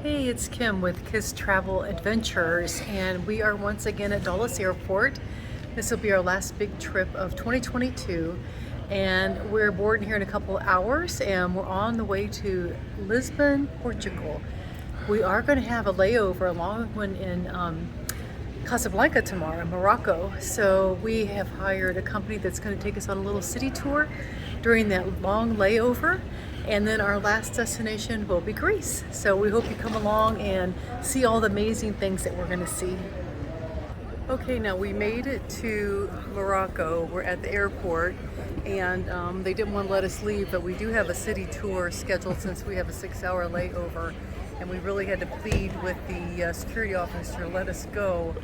Hey, it's Kim with Kiss Travel Adventures, and we are once again at Dulles Airport. This will be our last big trip of 2022, and we're boarding here in a couple of hours, and we're on the way to Lisbon, Portugal. We are going to have a layover, a long one in Casablanca tomorrow, Morocco. So we have hired a company that's going to take us on a little city tour during that long layover. And then our last destination will be Greece. So we hope you come along and see all the amazing things that we're going to see. Okay, now we made it to Morocco. We're at the airport, and they didn't want to let us leave, but we do have a city tour scheduled since we have a 6-hour layover, and we really had to plead with the security officer to let us go.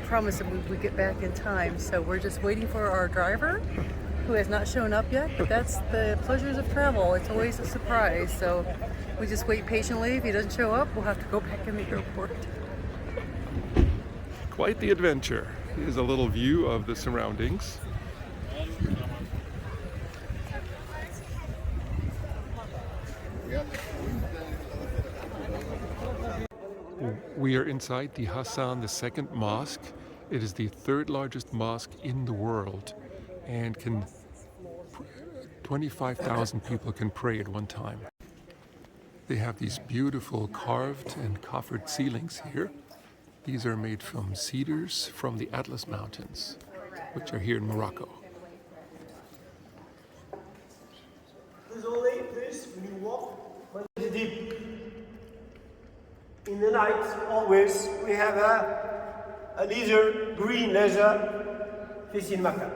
Promise that we would get back in time. So we're just waiting for our driver, who has not shown up yet, but that's the pleasures of travel. It's always a surprise. So we just wait patiently. If he doesn't show up, we'll have to go back in the airport. Quite the adventure. Here's a little view of the surroundings. We are inside the Hassan II Mosque. It is the third largest mosque in the world, and 25,000 people can pray at one time. They have these beautiful carved and coffered ceilings here. These are made from cedars from the Atlas Mountains, which are here in Morocco. Please only, please, when you walk, but deep. In the night, always, we have a leisure, green leisure, facing Mecca.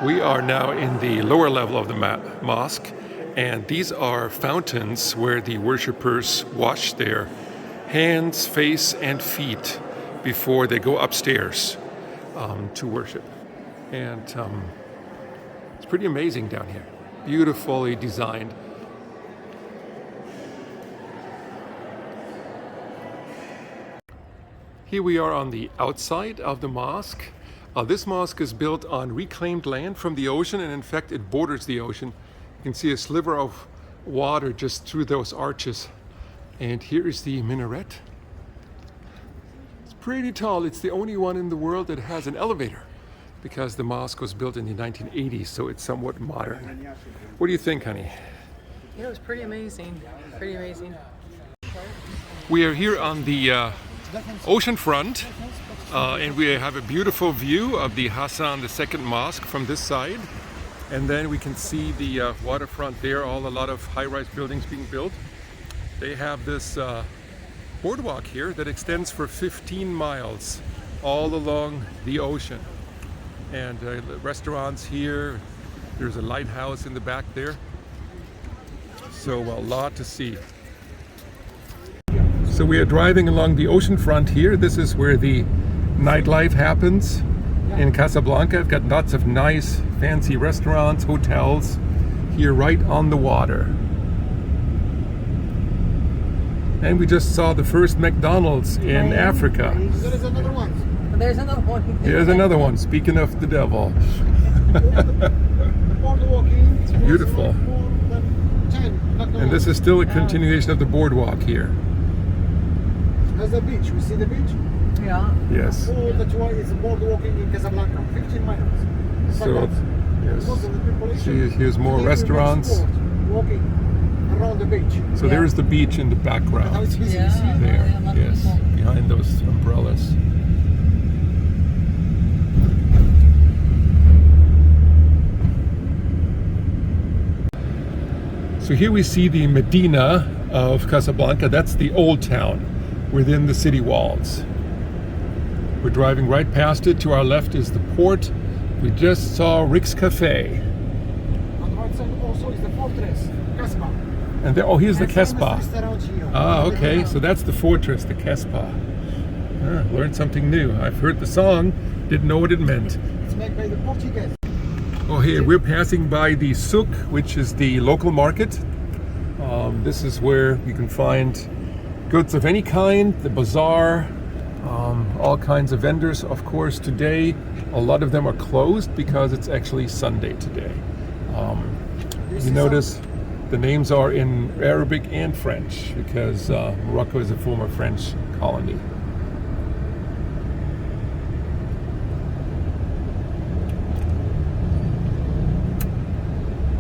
We are now in the lower level of the mosque, and these are fountains where the worshippers wash their hands, face, and feet before they go upstairs to worship. And it's pretty amazing down here. Beautifully designed. Here we are on the outside of the mosque. This mosque is built on reclaimed land from the ocean, and in fact it borders the ocean. You can see a sliver of water just through those arches. And here is the minaret. It's pretty tall. It's the only one in the world that has an elevator, because the mosque was built in the 1980s, so it's somewhat modern. What do you think, honey? Yeah, it was pretty amazing. Pretty amazing. We are here on the ocean front, and we have a beautiful view of the Hassan II Mosque from this side. And then we can see the waterfront there, a lot of high-rise buildings being built. They have this boardwalk here that extends for 15 miles all along the ocean. And restaurants here. There's a lighthouse in the back there. So a lot to see. So we are driving along the ocean front here. This is where the nightlife happens in Casablanca. I've got lots of nice, fancy restaurants, hotels here right on the water. And we just saw the first McDonald's in Africa. There's another one. There's another one. Here's another one, speaking of the devil. It's beautiful. And this is still a continuation of the boardwalk here. There's the beach. We see the beach? Yeah. Yes. Oh, that's why it's boardwalking in Casablanca, 15 miles. So, yes. See, here's more restaurants. Walking around the beach. So there is the beach in the background. How it's busy. Yeah. There, yes, behind those umbrellas. So here we see the Medina of Casablanca. That's the old town within the city walls. We're driving right past it. To our left is the port. We just saw Rick's Cafe. On the right side also is the fortress, Casbah. And there, oh, here's the Casbah. Casbah. Ah, okay. So that's the fortress, the Casbah. Ah, learned something new. I've heard the song, didn't know what it meant. It's made by the Portuguese. Oh, here we're passing by the souk, which is the local market. This is where you can find goods of any kind, the bazaar, all kinds of vendors. Of course, today a lot of them are closed because it's actually Sunday today. You notice The names are in Arabic and French because Morocco is a former French colony.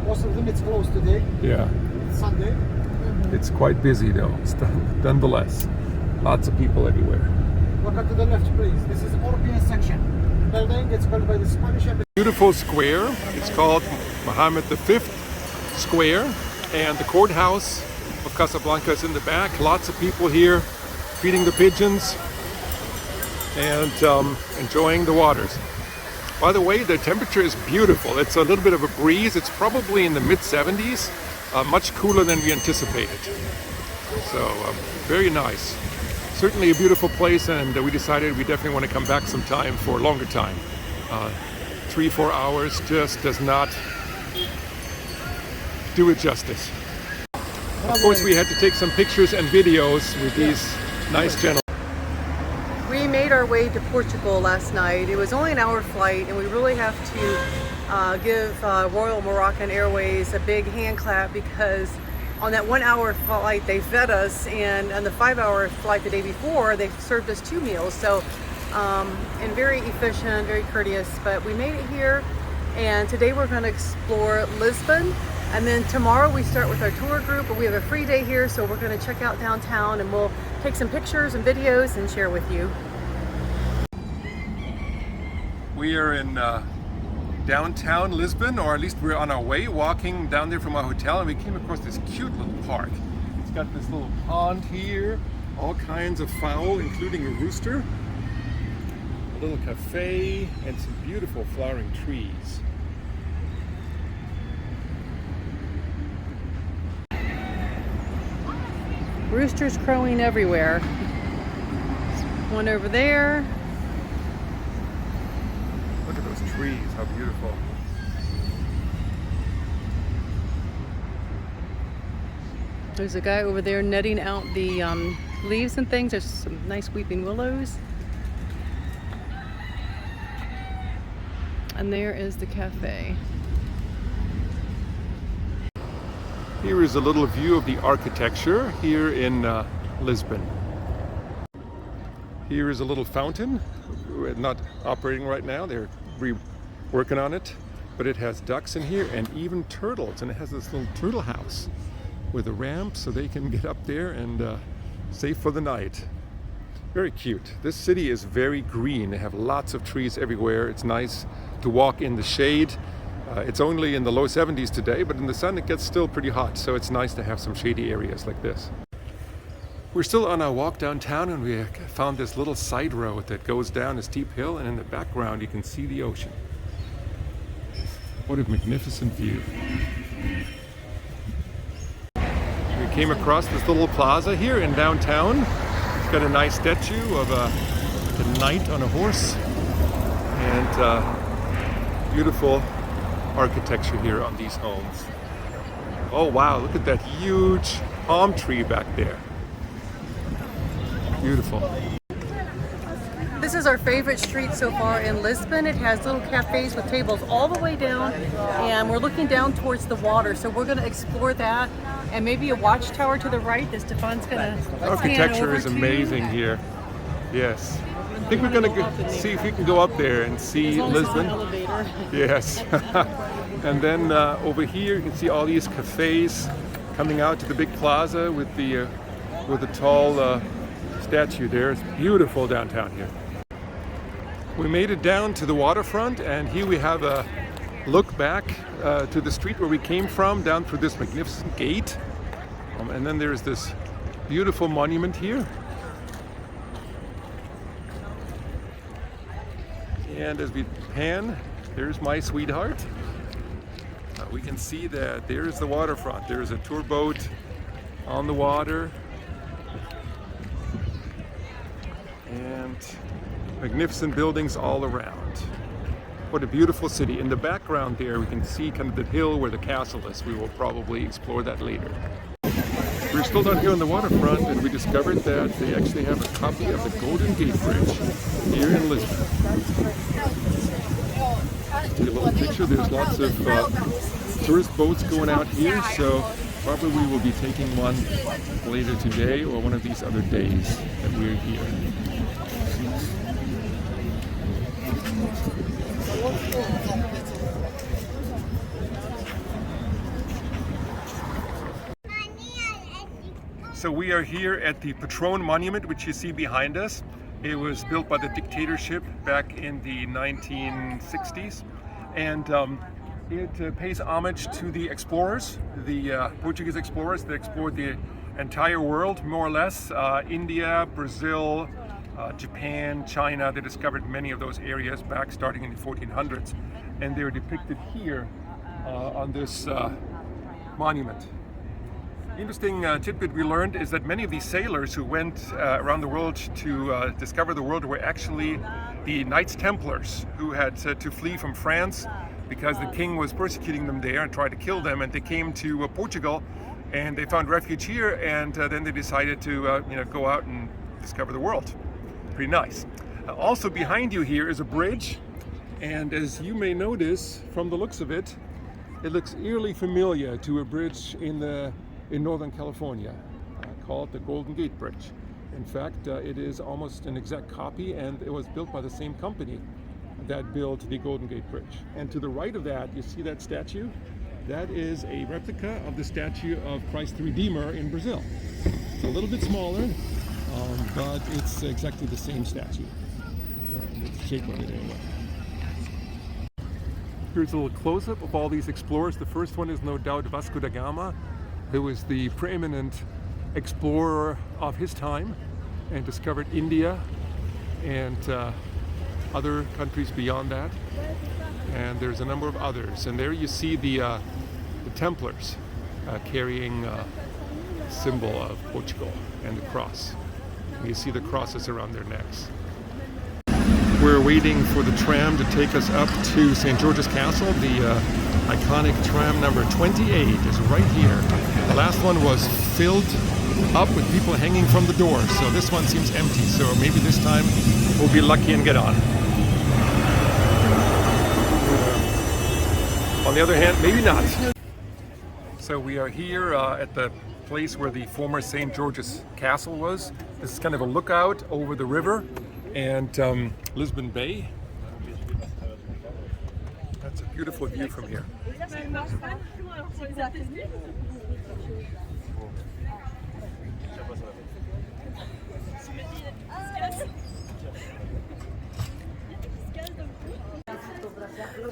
Most of them it's closed today. Yeah, It's Sunday. it's quite busy though, nonetheless. Lots of people everywhere. Look up to the left, please. This is European section. Building, it's built by the Spanish Embassy. Beautiful square. It's called Mohammed V Square, and the courthouse of Casablanca is in the back. Lots of people here feeding the pigeons and enjoying the waters. By the way, the temperature is beautiful. It's a little bit of a breeze. It's probably in the mid-70s, much cooler than we anticipated. So very nice. Certainly a beautiful place, and we decided we definitely want to come back sometime for a longer time. 3-4 hours just does not do it justice. Of course, we had to take some pictures and videos with these nice gentlemen. We made our way to Portugal last night. It was only an hour flight, and we really have to give Royal Moroccan Airways a big hand clap because on that 1 hour flight they fed us, and on the 5-hour flight the day before they served us 2 meals. So and very efficient, very courteous. But we made it here, and today we're going to explore Lisbon, and then tomorrow we start with our tour group. But we have a free day here, so we're going to check out downtown, and we'll take some pictures and videos and share with you. We are in downtown Lisbon, or at least we're on our way walking down there from our hotel, and we came across this cute little park. It's got this little pond here, all kinds of fowl, including a rooster, a little cafe, and some beautiful flowering trees. Roosters crowing everywhere. One over there. Look at those trees, how beautiful. There's a guy over there netting out the leaves and things. There's some nice weeping willows. And there is the cafe. Here is a little view of the architecture here in Lisbon. Here is a little fountain. We're not operating right now. They're working on it. But it has ducks in here and even turtles. And it has this little turtle house with a ramp so they can get up there and safe for the night. Very cute. This city is very green. They have lots of trees everywhere. It's nice to walk in the shade. It's only in the low 70s today, but in the sun it gets still pretty hot, so it's nice to have some shady areas like this. We're still on our walk downtown, and we found this little side road that goes down a steep hill, and in the background you can see the ocean. What a magnificent view. We came across this little plaza here in downtown. It's got a nice statue of a knight on a horse, and beautiful architecture here on these homes. Oh wow, look at that huge palm tree back there. Beautiful. This is our favorite street so far in Lisbon. It has little cafes with tables all the way down, and we're looking down towards the water, so we're going to explore that, and maybe a watchtower to the right that Stefan's going to Architecture is amazing here. Yes. I think we're going to see if we can go up there and see Lisbon. Yes. And then over here you can see all these cafes coming out to the big plaza with the tall statue there. It's beautiful downtown here. We made it down to the waterfront, and here we have a look back to the street where we came from, down through this magnificent gate. And then there's this beautiful monument here. And as we pan, there's my sweetheart. We can see that there's the waterfront. There's a tour boat on the water. And magnificent buildings all around. What a beautiful city. In the background there, we can see kind of the hill where the castle is. We will probably explore that later. We're still down here on the waterfront, and we discovered that they actually have a copy of the Golden Gate Bridge here in Lisbon. Take a little picture. There's lots of tourist boats going out here, so Probably we will be taking one later today or one of these other days that we're here. So we are here at the Patron Monument, which you see behind us. It was built by the dictatorship back in the 1960s, and it pays homage to the explorers, the Portuguese explorers that explored the entire world, more or less. India, Brazil, Japan, China. They discovered many of those areas back starting in the 1400s, and they are depicted here on this monument. Interesting tidbit we learned is that many of these sailors who went around the world to discover the world were actually the Knights Templars who had to flee from France because the king was persecuting them there and tried to kill them, and they came to Portugal and they found refuge here, and then they decided to go out and discover the world. Pretty nice. Also behind you here is a bridge, and as you may notice from the looks of it, it looks eerily familiar to a bridge in Northern California called the Golden Gate Bridge. In fact, it is almost an exact copy, and it was built by the same company that built the Golden Gate Bridge. And to the right of that, you see that statue? That is a replica of the statue of Christ the Redeemer in Brazil. It's a little bit smaller, but it's exactly the same statue. It's the shape of it anyway. Here's a little close-up of all these explorers. The first one is no doubt Vasco da Gama, who was the preeminent explorer of his time and discovered India and other countries beyond that. And there's a number of others. And there you see the Templars carrying a symbol of Portugal and the cross. And you see the crosses around their necks. We're waiting for the tram to take us up to St. George's Castle. The iconic tram number 28 is right here. The last one was filled up with people hanging from the doors, so this one seems empty. So maybe this time we'll be lucky and get on. On the other hand, maybe not. So we are here at the place where the former St. George's Castle was. This is kind of a lookout over the river and Lisbon Bay. That's a beautiful view from here.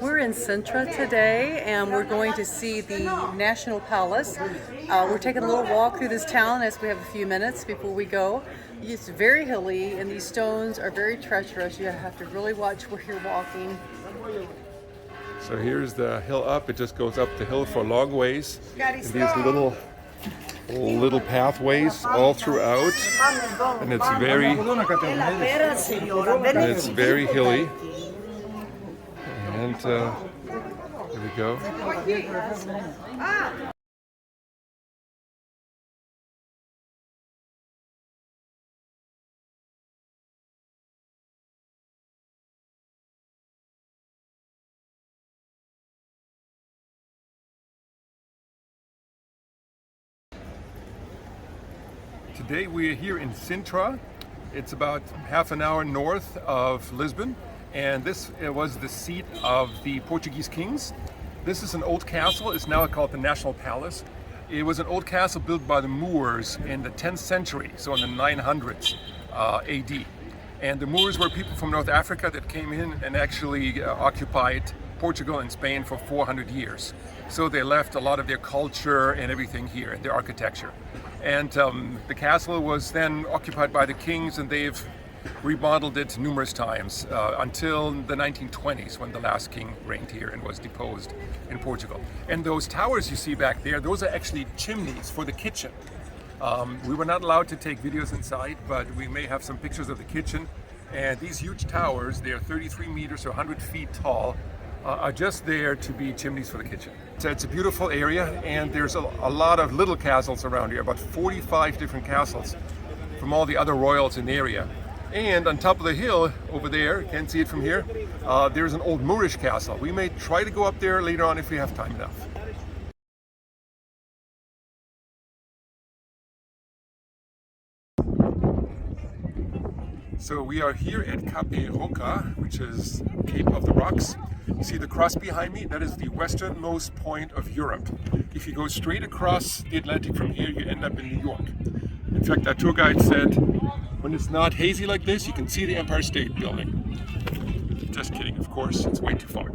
We're in Sintra today, and we're going to see the National Palace. We're taking a little walk through this town as we have a few minutes before we go. It's very hilly, and these stones are very treacherous. You have to really watch where you're walking. So here's the hill up. It just goes up the hill for a long ways. And these little pathways all throughout, and it's very hilly. And here we go. Today we are here in Sintra. It's about half an hour north of Lisbon, and this was the seat of the Portuguese kings. This is an old castle. It's now called the National Palace. It was an old castle built by the Moors in the 10th century, so in the 900s AD. And the Moors were people from North Africa that came in and actually occupied Portugal and Spain for 400 years. So they left a lot of their culture and everything here, their architecture. And the castle was then occupied by the kings, and they've remodeled it numerous times until the 1920s, when the last king reigned here and was deposed in Portugal. And those towers you see back there, those are actually chimneys for the kitchen. We were not allowed to take videos inside, but we may have some pictures of the kitchen. And these huge towers, they are 33 meters or 100 feet tall, are just there to be chimneys for the kitchen. So it's a beautiful area, and there's a lot of little castles around here, about 45 different castles from all the other royals in the area. And on top of the hill over there, you can't see it from here, there's an old Moorish castle. We may try to go up there later on if we have time enough. So we are here at Cape Roca, which is Cape of the Rocks. You see the cross behind me? That is the westernmost point of Europe. If you go straight across the Atlantic from here, you end up in New York. In fact, our tour guide said, when it's not hazy like this, you can see the Empire State Building. Just kidding, of course, it's way too far.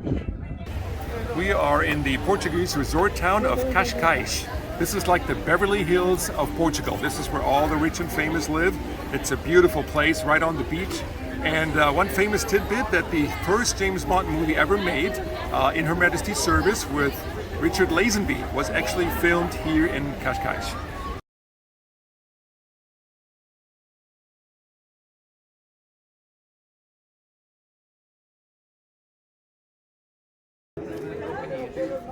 We are in the Portuguese resort town of Cascais. This is like the Beverly Hills of Portugal. This is where all the rich and famous live. It's a beautiful place right on the beach. And one famous tidbit that the first James Bond movie ever made, In Her Majesty's Service with Richard Lazenby, was actually filmed here in Cascais.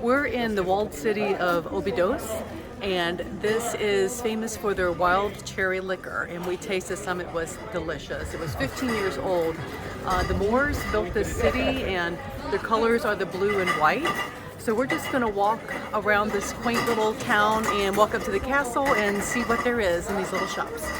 We're in the walled city of Óbidos, and this is famous for their wild cherry liquor, and we tasted some. It was delicious. It was 15 years old. The Moors built this city, and their colors are the blue and white. So we're just going to walk around this quaint little town and walk up to the castle and see what there is in these little shops.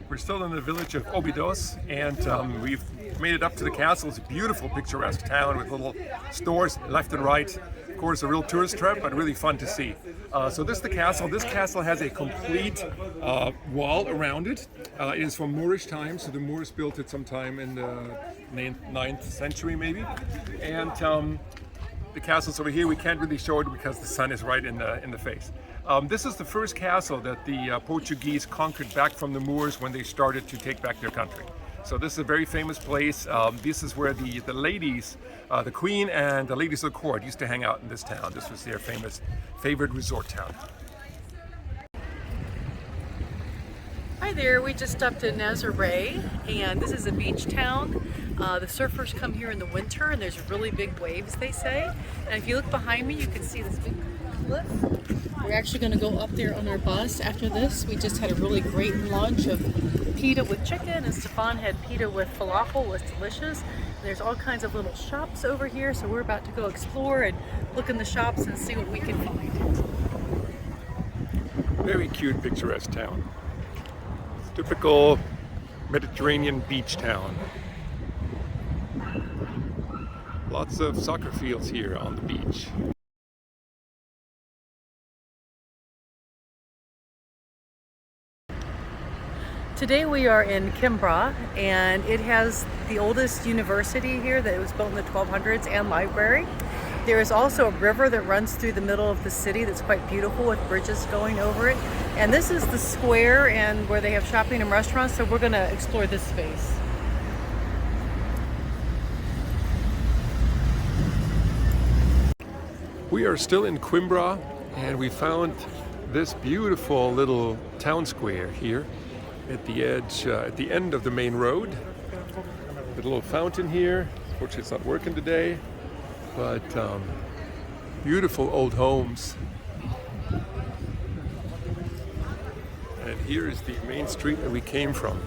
We're still in the village of Óbidos, and we've made it up to the castle. It's a beautiful, picturesque town with little stores left and right. Of course, a real tourist trap, but really fun to see. So this is the castle. This castle has a complete wall around it. It is from Moorish times, so the Moors built it sometime in the 9th century, maybe. And the castle's over here. We can't really show it because the sun is right in the face. This is the first castle that the Portuguese conquered back from the Moors when they started to take back their country. So this is a very famous place. This is where the ladies, the queen and the ladies of the court used to hang out in this town. This was their favorite resort town. Hi there, we just stopped in Nazaré, and this is a beach town. The surfers come here in the winter, and there's really big waves, they say. And if you look behind me, you can see this big cliff. We're actually going to go up there on our bus after this. We just had a really great lunch of pita with chicken, and Stefan had pita with falafel. It was delicious. And there's all kinds of little shops over here, so we're about to go explore and look in the shops and see what we can find. Very cute, picturesque town. Typical Mediterranean beach town. Lots of soccer fields here on the beach. Today we are in Coimbra, and it has the oldest university here that was built in the 1200s and library. There is also a river that runs through the middle of the city that's quite beautiful with bridges going over it. And this is the square and where they have shopping and restaurants, so we're going to explore this space. We are still in Coimbra, and we found this beautiful little town square here at the edge, at the end of the main road. The little fountain here, unfortunately it's not working today, but beautiful old homes. And here is the main street that we came from.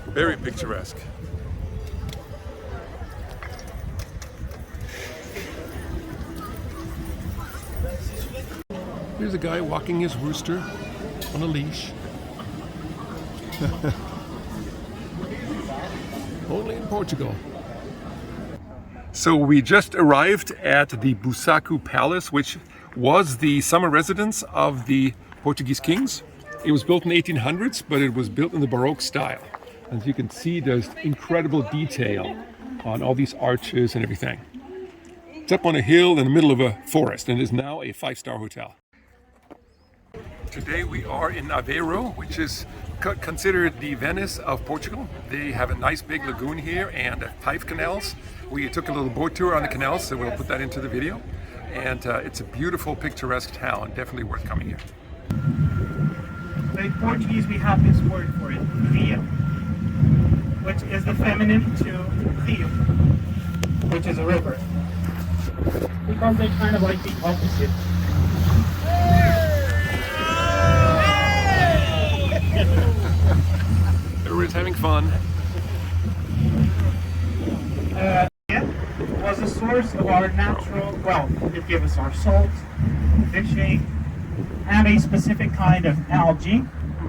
Very picturesque. Here's a guy walking his rooster on a leash. Only in Portugal. So we just arrived at the Busaku Palace, which was the summer residence of the Portuguese kings. It was built in the 1800s, but it was built in the Baroque style. As you can see, there's incredible detail on all these arches and everything. It's up on a hill in the middle of a forest, and is now a 5-star hotel. Today we are in Aveiro, which is considered the Venice of Portugal. They have a nice big lagoon here and pipe canals. We took a little boat tour on the canals, so we'll put that into the video. And it's a beautiful, picturesque town. Definitely worth coming here. In Portuguese, we have this word for it, via, which is the feminine to rio, which is a river. Because they're kind of like the opposite. Everybody's having fun. Was a sword source of our natural wealth. It gives us our salt, fishing, and a specific kind of algae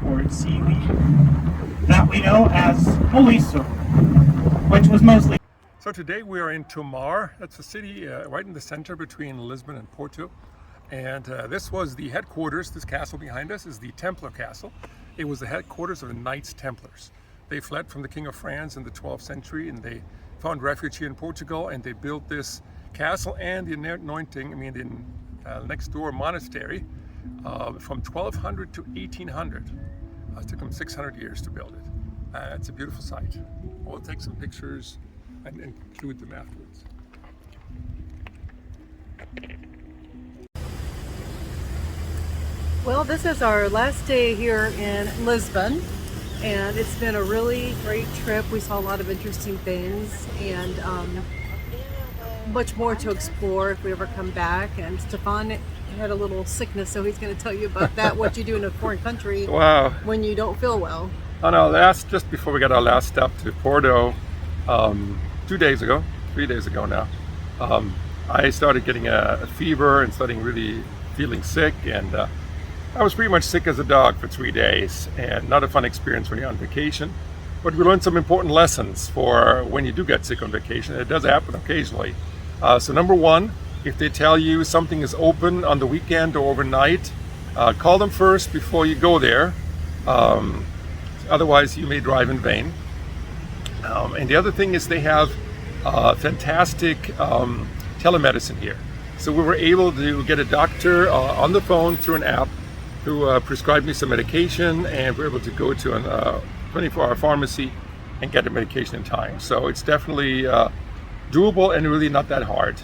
or seaweed that we know as oliso, which was mostly. So today we are in Tomar. That's a city right in the center between Lisbon and Porto. And this was the headquarters. This castle behind us is the Templar Castle. It was the headquarters of the Knights Templars. They fled from the King of France in the 12th century and they found refuge here in Portugal, and they built this castle and the anointing, the next door monastery from 1200 to 1800. It took them 600 years to build it. It's a beautiful site. We'll take some pictures and include them afterwards. Well, this is our last day here in Lisbon, and it's been a really great trip. We saw a lot of interesting things and much more to explore if we ever come back. And Stefan had a little sickness, so he's going to tell you about that, what you do in a foreign country Wow. when you don't feel well. On our just before we got our last stop to Porto, 3 days ago now, I started getting a fever and starting really feeling sick, and I was pretty much sick as a dog for 3 days, and not a fun experience when you're on vacation. But we learned some important lessons for when you do get sick on vacation. It does happen occasionally. So number one, if they tell you something is open on the weekend or overnight, call them first before you go there. Otherwise, you may drive in vain. And the other thing is they have fantastic telemedicine here. So we were able to get a doctor on the phone through an app who prescribed me some medication, and we were able to go to a 24-hour pharmacy and get the medication in time. So it's definitely doable and really not that hard.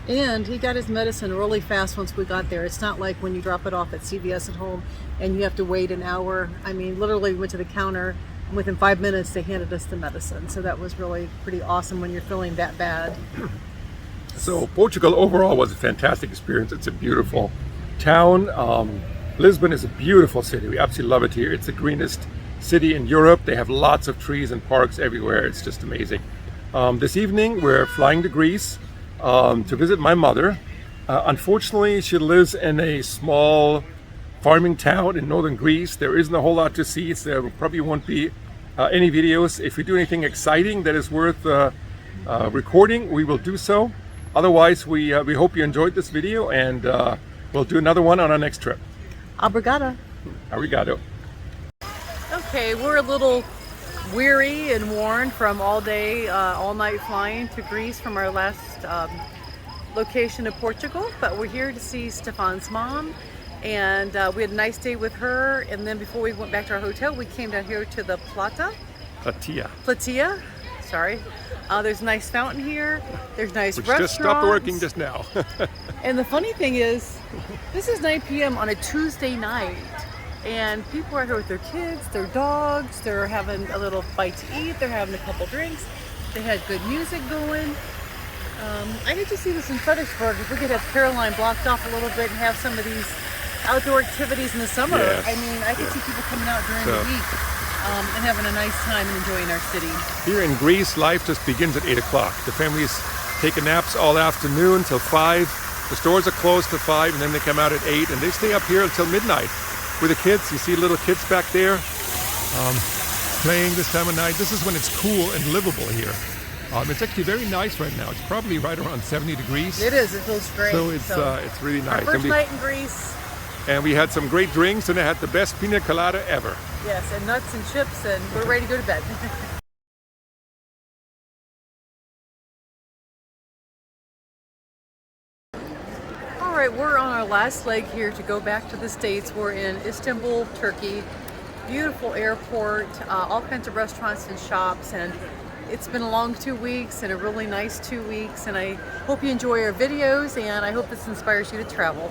And he got his medicine really fast once we got there. It's not like when you drop it off at CVS at home and you have to wait an hour. I mean, literally we went to the counter, and within 5 minutes they handed us the medicine. So that was really pretty awesome when you're feeling that bad. So Portugal overall was a fantastic experience. It's a beautiful town. Lisbon is a beautiful city. We absolutely love it here. It's the greenest city in Europe. They have lots of trees and parks everywhere. It's just amazing. This evening we're flying to Greece to visit my mother. Unfortunately, she lives in a small farming town in northern Greece. There isn't a whole lot to see, so there probably won't be any videos. If we do anything exciting that is worth recording, we will do so. Otherwise, we hope you enjoyed this video, and we'll do another one on our next trip. Obrigada. Arigato. Okay, we're a little weary and worn from all day, all night flying to Greece from our last location in Portugal, but we're here to see Stefan's mom, and we had a nice day with her, and then before we went back to our hotel, we came down here to the Platea. Sorry. There's a nice fountain here. There's nice restaurants. Just stopped working just now. And the funny thing is, this is 9 p.m. on a Tuesday night, and people are here with their kids, their dogs, they're having a little bite to eat, they're having a couple drinks, they had good music going. I get to see this in Fredericksburg. If we could have Caroline blocked off a little bit and have some of these outdoor activities in the summer. Yes. I mean, I could see people coming out during the week and having a nice time and enjoying our city. Here in Greece, life just begins at 8 o'clock. The families take naps all afternoon till 5. The stores are closed to 5, and then they come out at 8, and they stay up here until midnight with the kids. You see little kids back there playing this time of night. This is when it's cool and livable here. It's actually very nice right now. It's probably right around 70 degrees. It is. It feels great. So it's really nice. Our first night in Greece. And we had some great drinks, and I had the best pina colada ever. Yes, and nuts and chips, and we're ready to go to bed. All right, we're on our last leg here to go back to the States. We're in Istanbul, Turkey. Beautiful airport, all kinds of restaurants and shops, and it's been a long 2 weeks and a really nice 2 weeks, and I hope you enjoy our videos, and I hope this inspires you to travel.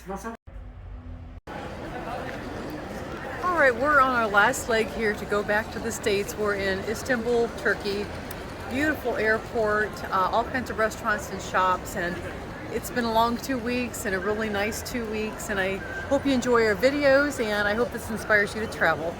All right, we're on our last leg here to go back to the States. We're in Istanbul, Turkey. Beautiful airport, all kinds of restaurants and shops, and it's been a long 2 weeks and a really nice 2 weeks, and I hope you enjoy our videos, and I hope this inspires you to travel.